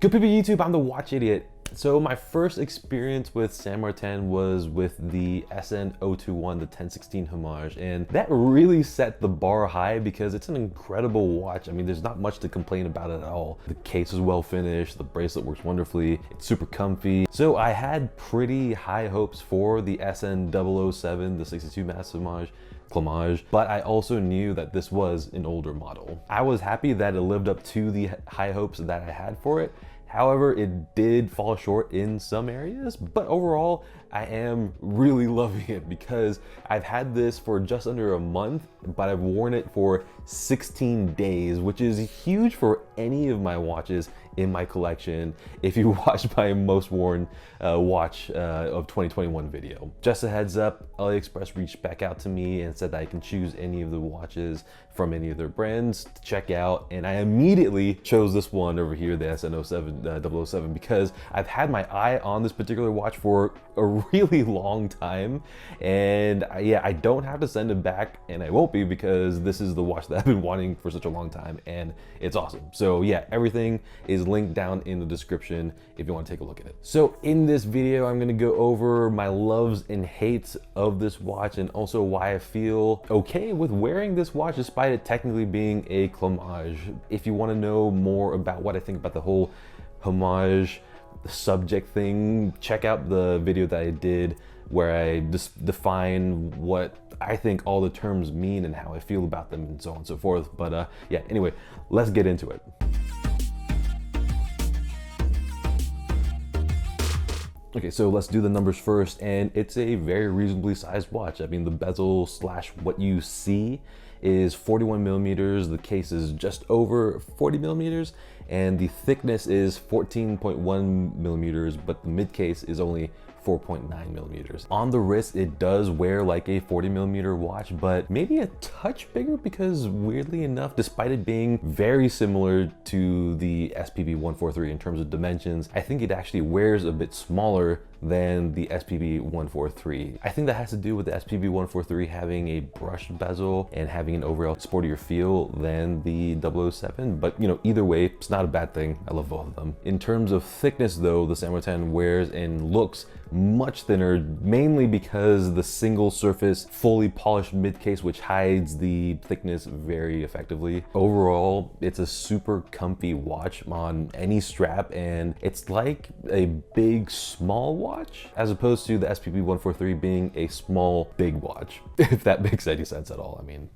Good people YouTube, I'm the Watch Idiot. So my first experience with San Martin was with the SN021, the 1016 homage, and that really set the bar high because it's an incredible watch. I mean, there's not much to complain about it at all. The case is well finished, the bracelet works wonderfully, it's super comfy. So I had pretty high hopes for the SN007, the 62 mass homage, Clomage, but I also knew that this was an older model. I was happy that it lived up to the high hopes that I had for it. However, it did fall short in some areas, but overall, I am really loving it because I've had this for just under a month, but I've worn it for 16 days, which is huge for any of my watches in my collection if you watch my most worn watch of 2021 video. Just a heads up, AliExpress reached back out to me and said that I can choose any of the watches from any of their brands to check out, and I immediately chose this one over here, the SN007, because I've had my eye on this particular watch for a really long time, and yeah, I don't have to send it back, and I won't be because this is the watch that I've been wanting for such a long time, and it's awesome. So yeah, everything is linked down in the description if you want to take a look at it. So in this video, I'm going to go over my loves and hates of this watch and also why I feel okay with wearing this watch despite it technically being a Clomage. If you want to know more about what I think about the whole homage subject thing, check out the video that I did where I just define what I think all the terms mean and how I feel about them and so on and so forth. But yeah, anyway, let's get into it. Okay, so let's do the numbers first, and it's a very reasonably sized watch. I mean, the bezel slash what you see is 41 millimeters, the case is just over 40 millimeters, and the thickness is 14.1 millimeters, but the mid case is only 4.9 millimeters. On the wrist, it does wear like a 40 millimeter watch, but maybe a touch bigger because weirdly enough, despite it being very similar to the SPB 143 in terms of dimensions, I think it actually wears a bit smaller than the SPB 143. I think that has to do with the SPB 143 having a brushed bezel and having an overall sportier feel than the 007, but you know, either way, it's not a bad thing. I love both of them. In terms of thickness though, the San Martin wears and looks much thinner, mainly because the single surface fully polished mid case, which hides the thickness very effectively. Overall, it's a super comfy watch on any strap, and it's like a big small watch as opposed to the SPB 143 being a small big watch, if that makes any sense at all. I mean,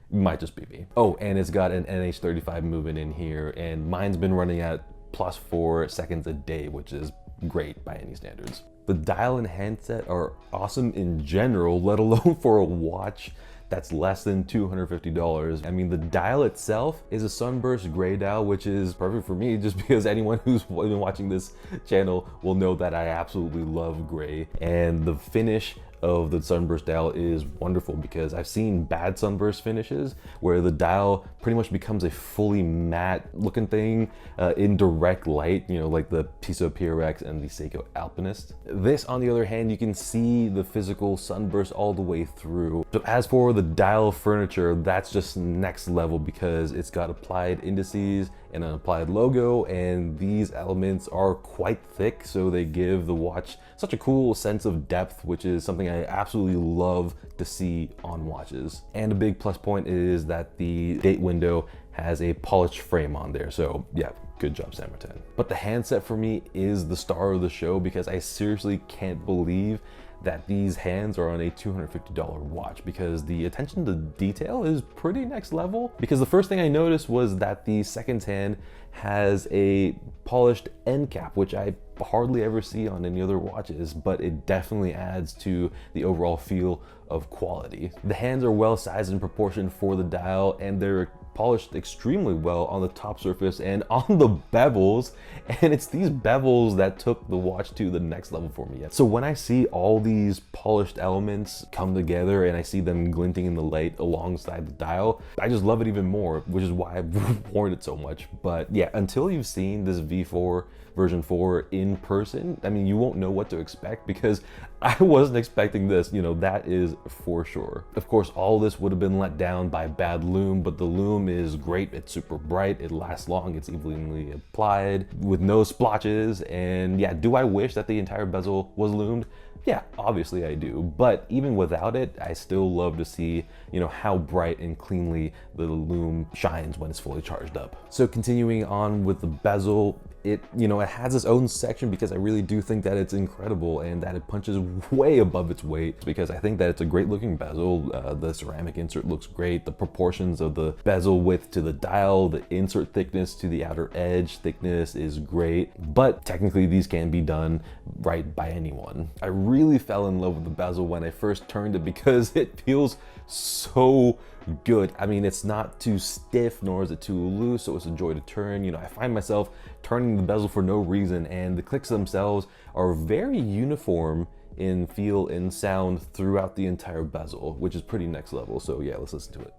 might just be me. Oh, and it's got an NH35 movement in here, and mine's been running at +4 seconds a day, which is great by any standards. The dial and handset are awesome in general, let alone for a watch that's less than $250. I mean, the dial itself is a sunburst gray dial, which is perfect for me just because anyone who's been watching this channel will know that I absolutely love gray. And the finish of the sunburst dial is wonderful because I've seen bad sunburst finishes where the dial pretty much becomes a fully matte looking thing in direct light, you know, like the Piso PRX and the Seiko Alpinist. This, on the other hand, you can see the physical sunburst all the way through. So as for the dial furniture, that's just next level because it's got applied indices and an applied logo, and these elements are quite thick, so they give the watch such a cool sense of depth, which is something I absolutely love to see on watches. And a big plus point is that the date window has a polished frame on there, so yeah, good job, San Martin. But the handset for me is the star of the show because I seriously can't believe that these hands are on a $250 watch because the attention to detail is pretty next level. Because the first thing I noticed was that the second hand has a polished end cap, which I hardly ever see on any other watches, but it definitely adds to the overall feel of quality. The hands are well sized and proportioned for the dial, and they're polished extremely well on the top surface and on the bevels, and it's these bevels that took the watch to the next level for me. So when I see all these polished elements come together and I see them glinting in the light alongside the dial, I just love it even more, which is why I've worn it so much. But yeah, until you've seen this V4 version 4 in person, I mean, you won't know what to expect because I wasn't expecting this, you know, that is for sure. Of course, all this would have been let down by bad loom, but the loom lume is great. It's super bright, it lasts long, it's evenly applied with no splotches. And yeah, do I wish that the entire bezel was lumed? Yeah, obviously I do, but even without it, I still love to see, you know, how bright and cleanly the lume shines when it's fully charged up. So continuing on with the bezel, it has its own section because I really do think that it's incredible and that it punches way above its weight, because I think that it's a great looking bezel. The ceramic insert looks great. The proportions of the bezel width to the dial, the insert thickness to the outer edge thickness is great, but technically these can be done right by anyone. I really fell in love with the bezel when I first turned it because it feels so good. I mean, it's not too stiff nor is it too loose, so it's a joy to turn. You know, I find myself turning the bezel for no reason, and the clicks themselves are very uniform in feel and sound throughout the entire bezel, which is pretty next level. So yeah, let's listen to it.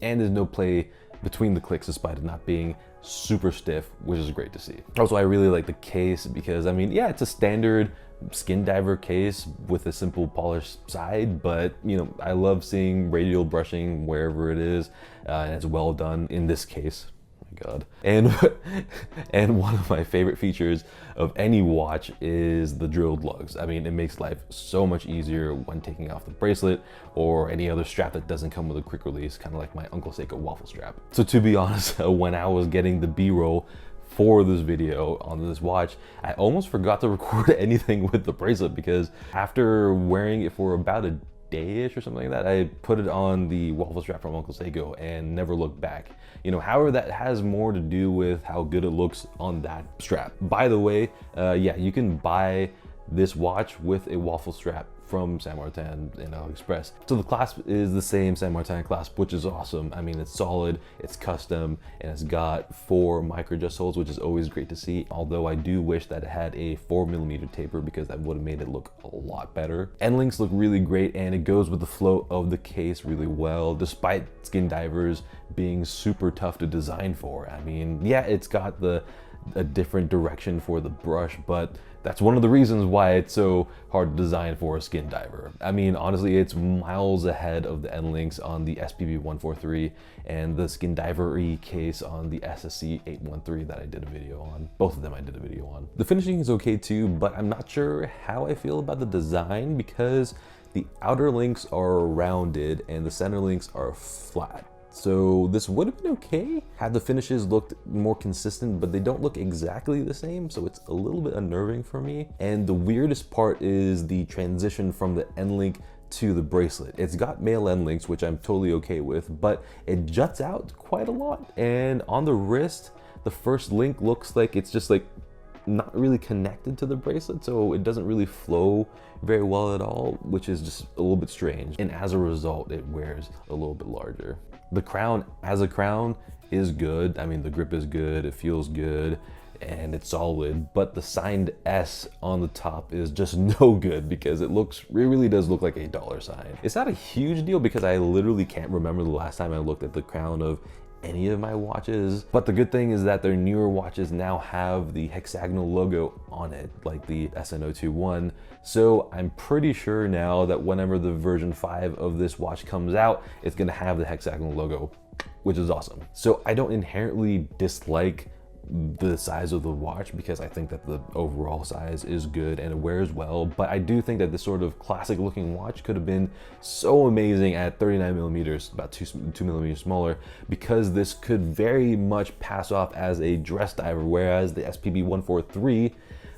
And there's no play between the clicks despite it not being super stiff, which is great to see. Also, I really like the case because, I mean, yeah, it's a standard skin diver case with a simple polished side, but you know, I love seeing radial brushing wherever it is, and it's well done in this case. God. And one of my favorite features of any watch is the drilled lugs. I mean, it makes life so much easier when taking off the bracelet or any other strap that doesn't come with a quick release, kind of like my Uncle Seiko waffle strap. So to be honest, when I was getting the B-roll for this video on this watch, I almost forgot to record anything with the bracelet, because after wearing it for about a day-ish or something like that, I put it on the waffle strap from Uncle Seiko and never looked back. You know, however, that has more to do with how good it looks on that strap. By the way, yeah, you can buy this watch with a waffle strap from San Martin and AliExpress. So the clasp is the same San Martin clasp, which is awesome. I mean, it's solid, it's custom, and it's got 4 micro adjust holes, which is always great to see. Although I do wish that it had a 4mm taper, because that would have made it look a lot better. End links look really great, and it goes with the flow of the case really well, despite skin divers being super tough to design for. I mean, yeah, it's got a different direction for the brush, but that's one of the reasons why it's so hard to design for a skin diver. I mean, honestly, it's miles ahead of the end links on the SPB 143 and the skin diver-y case on the SSC 813 that I did a video on. Both of them I did a video on. The finishing is okay too, but I'm not sure how I feel about the design, because the outer links are rounded and the center links are flat. So this would have been okay had the finishes looked more consistent, but they don't look exactly the same, so it's a little bit unnerving for me. And the weirdest part is the transition from the end link to the bracelet. It's got male end links, which I'm totally okay with, but it juts out quite a lot. And on the wrist, the first link looks like it's just like not really connected to the bracelet, so it doesn't really flow very well at all, which is just a little bit strange. And as a result, it wears a little bit larger. The crown as a crown is good. I mean, the grip is good, it feels good, and it's solid, but the signed S on the top is just no good, because it really does look like a dollar sign. It's not a huge deal because I literally can't remember the last time I looked at the crown of any of my watches, but the good thing is that their newer watches now have the hexagonal logo on it, like the SN007. So I'm pretty sure now that whenever the version 5 of this watch comes out, it's gonna have the hexagonal logo, which is awesome. So I don't inherently dislike the size of the watch, because I think that the overall size is good and it wears well, but I do think that this sort of classic looking watch could have been so amazing at 39mm, about 2mm smaller, because this could very much pass off as a dress diver, whereas the SPB 143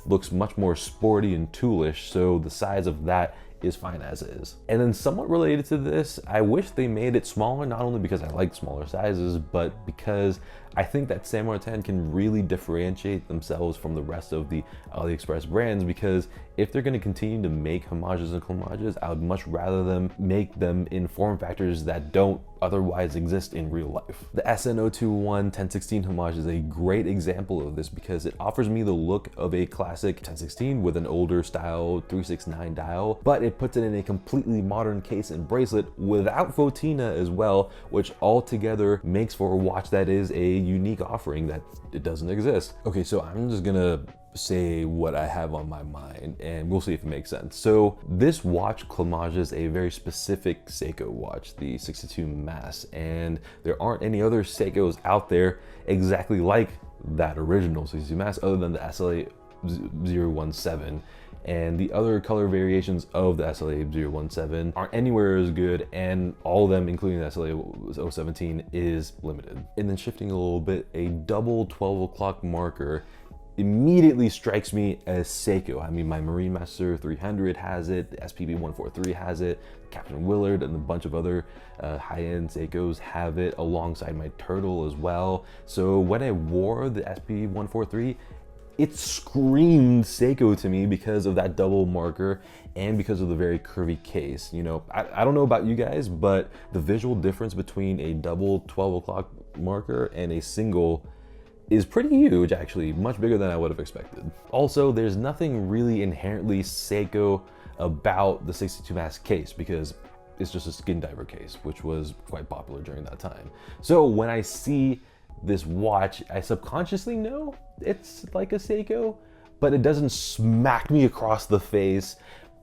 looks much more sporty and toolish, so the size of that is fine as is. And then somewhat related to this, I wish they made it smaller, not only because I like smaller sizes, but because I think that San Martin can really differentiate themselves from the rest of the AliExpress brands, because if they're going to continue to make homages and clomages, I would much rather them make them in form factors that don't otherwise exist in real life. The SN021 1016 homage is a great example of this, because it offers me the look of a classic 1016 with an older style 369 dial, but it puts it in a completely modern case and bracelet without patina as well, which altogether makes for a watch that is a unique offering that it doesn't exist. Okay, so I'm just gonna say what I have on my mind and we'll see if it makes sense. So this watch Clomages a very specific Seiko watch, the 62 Mass, and there aren't any other Seikos out there exactly like that original 62 Mass other than the SLA017, and the other color variations of the SLA017 aren't anywhere as good, and all of them, including the SLA017, is limited. And then shifting a little bit, a double 12 o'clock marker immediately strikes me as Seiko. I mean, my Marine Master 300 has it, the SPB 143 has it, Captain Willard and a bunch of other high-end Seikos have it alongside my Turtle as well. So when I wore the SPB 143, it screamed Seiko to me because of that double marker and because of the very curvy case. You know, I don't know about you guys, but the visual difference between a double 12 o'clock marker and a single is pretty huge, actually, much bigger than I would have expected. Also, there's nothing really inherently Seiko about the 62 Mass case because it's just a skin diver case, which was quite popular during that time. So when I see this watch, I subconsciously know it's like a Seiko, but it doesn't smack me across the face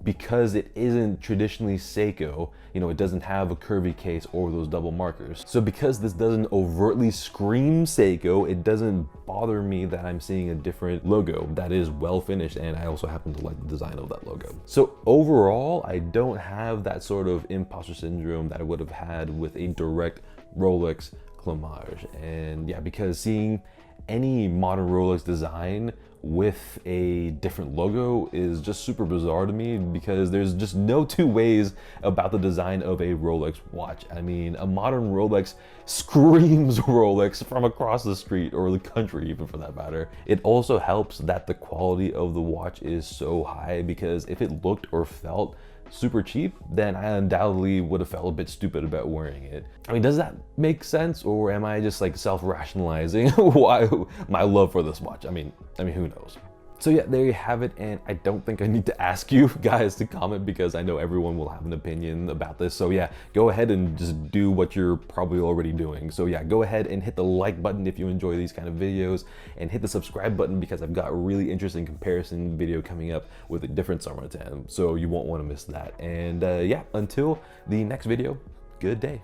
because it isn't traditionally Seiko. You know, it doesn't have a curvy case or those double markers. So because this doesn't overtly scream Seiko, it doesn't bother me that I'm seeing a different logo that is well finished, and I also happen to like the design of that logo. So overall, I don't have that sort of imposter syndrome that I would have had with a direct Rolex Clomage. And yeah, because seeing any modern Rolex design with a different logo is just super bizarre to me, because there's just no two ways about the design of a Rolex watch. I mean, a modern Rolex screams Rolex from across the street, or the country even for that matter. It also helps that the quality of the watch is so high, because if it looked or felt super cheap, then I undoubtedly would have felt a bit stupid about wearing it. I mean, does that make sense, or am I just like self-rationalizing why my love for this watch? I mean, who knows? So yeah, there you have it, and I don't think I need to ask you guys to comment because I know everyone will have an opinion about this. So yeah, go ahead and just do what you're probably already doing. So yeah, go ahead and hit the like button if you enjoy these kind of videos, and hit the subscribe button because I've got a really interesting comparison video coming up with a different San Martin, so you won't want to miss that. And yeah, until the next video, good day.